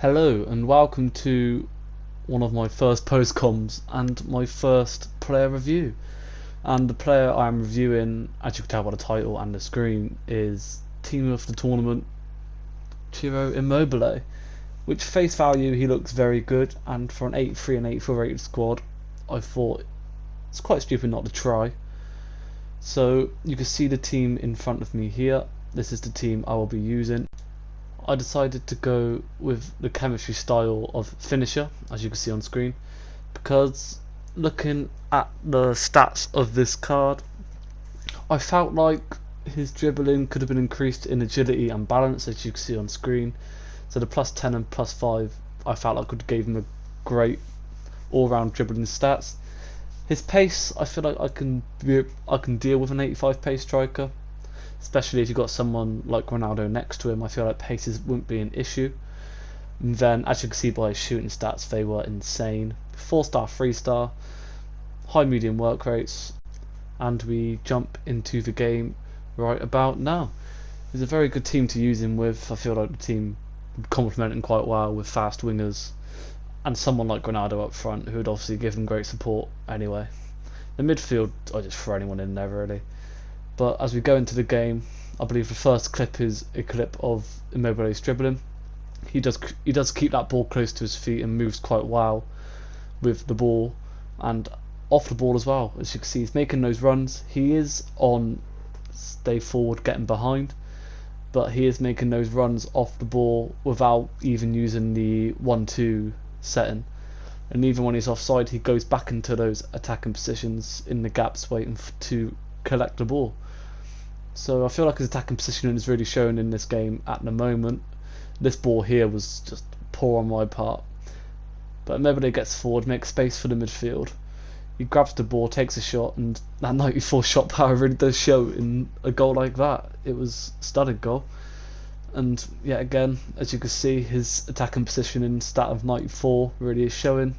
Hello and welcome to one of my first post-coms and my first player review. And the player I'm reviewing, as you can tell by the title and the screen, is Team of the Tournament TOTT Immobile. Which face value he looks very good, and for an 83 and 84 rated squad, I thought it's quite stupid not to try. So you can see the team in front of me here. This is the team I will be using. I decided to go with the chemistry style of finisher, as you can see on screen, because looking at the stats of this card, I felt like his dribbling could have been increased in agility and balance, as you can see on screen. So the plus 10 and plus 5 I felt like could give him a great all-round dribbling stats. His pace, I feel like I can deal with an 85 pace striker, especially if you've got someone like Ronaldo next to him. I feel like paces wouldn't be an issue. And then, as you can see by his shooting stats, they were insane. 4-star, 3-star, high medium work rates, and we jump into the game right about now. It's a very good team to use him with. I feel like the team would complement him quite well with fast wingers and someone like Ronaldo up front, who would obviously give him great support anyway. The midfield, I just throw anyone in there really. But as we go into the game, I believe the first clip is a clip of Immobile's dribbling. He does keep that ball close to his feet and moves quite well with the ball and off the ball as well. As you can see, he's making those runs. He is on stay forward, getting behind, but he is making those runs off the ball without even using the 1-2 setting. And even when he's offside, he goes back into those attacking positions in the gaps, waiting to collect the ball. So I feel like his attacking positioning is really shown in this game at the moment. This ball here was just poor on my part, but Immobile gets forward, makes space for the midfield. He grabs the ball, takes a shot, and that 94 shot power really does show in a goal like that. It was a stunning goal. And yet again, as you can see, his attacking positioning stat of 94 really is showing.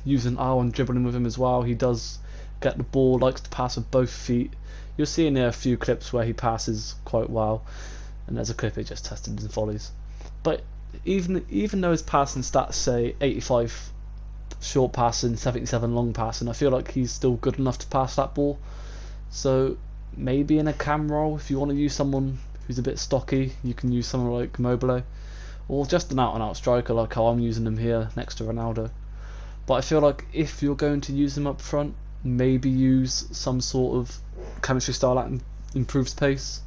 Using R and dribbling with him as well, he does get the ball, likes to pass with both feet. You'll see in there a few clips where he passes quite well, and there's a clip he just tested his volleys. But even though his passing stats say 85 short passing, 77 long passing, I feel like he's still good enough to pass that ball. So maybe in a cam role, if you want to use someone who's a bit stocky, you can use someone like Immobile, or just an out-and-out striker like how I'm using him here next to Ronaldo. But I feel like if you're going to use him up front, maybe use some sort of chemistry style that improves pace.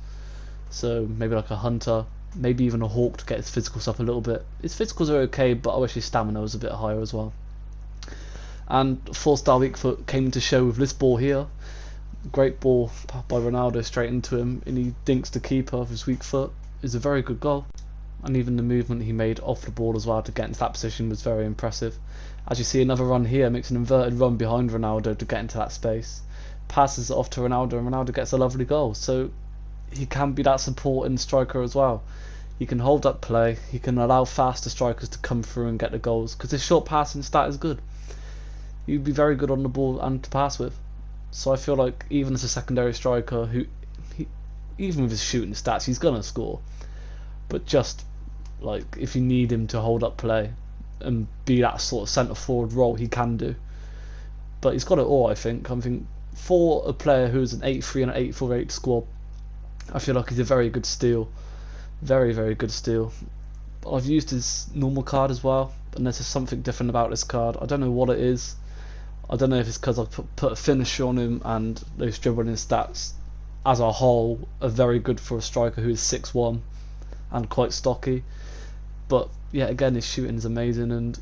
So maybe like a Hunter, maybe even a Hawk to get his physicals up a little bit. His physicals are okay, but I wish his stamina was a bit higher as well. And 4-star weak foot came to show with this ball here. Great ball by Ronaldo straight into him, and he dinks the keeper of his weak foot. Is a very good goal. And even the movement he made off the ball as well to get into that position was very impressive. As you see, another run here, makes an inverted run behind Ronaldo to get into that space, passes it off to Ronaldo, and Ronaldo gets a lovely goal. So he can be that supporting striker as well. He can hold up play, he can allow faster strikers to come through and get the goals, because his short passing stat is good. He'd be very good on the ball and to pass with. So I feel like even as a secondary striker, even with his shooting stats, he's gonna score. But just like if you need him to hold up play and be that sort of centre forward role, he can do. But he's got it all, I think. For a player who's an 83 and an 84 rated squad, I feel like he's a very good steal. Very, very good steal. But I've used his normal card as well, and there's just something different about this card. I don't know what it is. I don't know if it's because I put a finisher on him, and those dribbling stats as a whole are very good for a striker who is 6'1" and quite stocky. But yet again, his shooting is amazing, and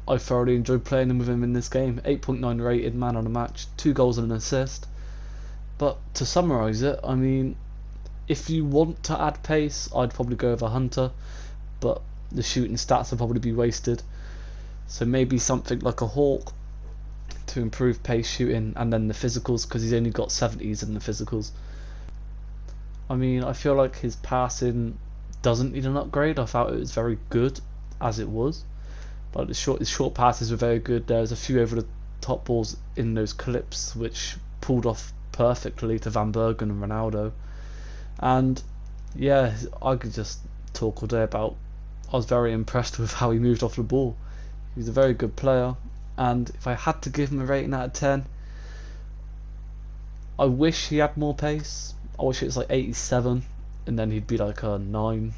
I thoroughly enjoyed playing with him in this game. 8.9 rated, man on the match, 2 goals and an assist. But to summarise it, I mean, if you want to add pace, I'd probably go with a Hunter, but the shooting stats will probably be wasted. So maybe something like a Hawk to improve pace shooting, and then the physicals, because he's only got 70s in the physicals. I mean, I feel like his passing doesn't need an upgrade. I thought it was very good as it was, but his short passes were very good. There's a few over the top balls in those clips which pulled off perfectly to Van Bergen and Ronaldo. And yeah, I could just talk all day about I was very impressed with how he moved off the ball. He was a very good player, and if I had to give him a rating out of 10, I wish he had more pace. I wish it was like 87, and then he'd be like a 9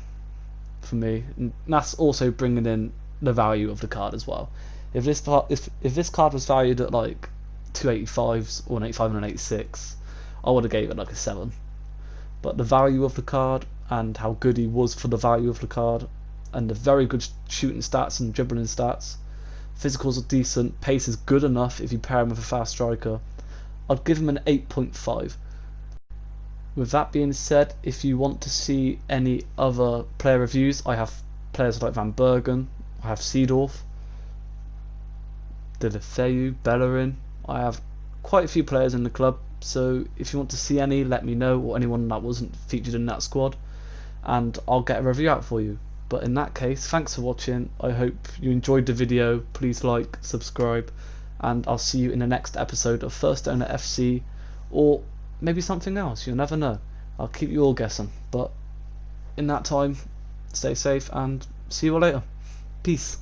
for me. And that's also bringing in the value of the card as well. If this card was valued at like 285s or an 85 and an 86, I would have gave it like a 7. But the value of the card and how good he was for the value of the card, and the very good shooting stats and dribbling stats, physicals are decent, pace is good enough if you pair him with a fast striker, I'd give him an 8.5. With that being said, if you want to see any other player reviews, I have players like Van Bergen, I have Seedorf, De La Feu, Bellerin. I have quite a few players in the club, so if you want to see any, let me know, or anyone that wasn't featured in that squad, and I'll get a review out for you. But in that case, thanks for watching. I hope you enjoyed the video. Please like, subscribe, and I'll see you in the next episode of First Owner FC, or maybe something else. You'll never know. I'll keep you all guessing. But in that time, stay safe and see you all later. Peace.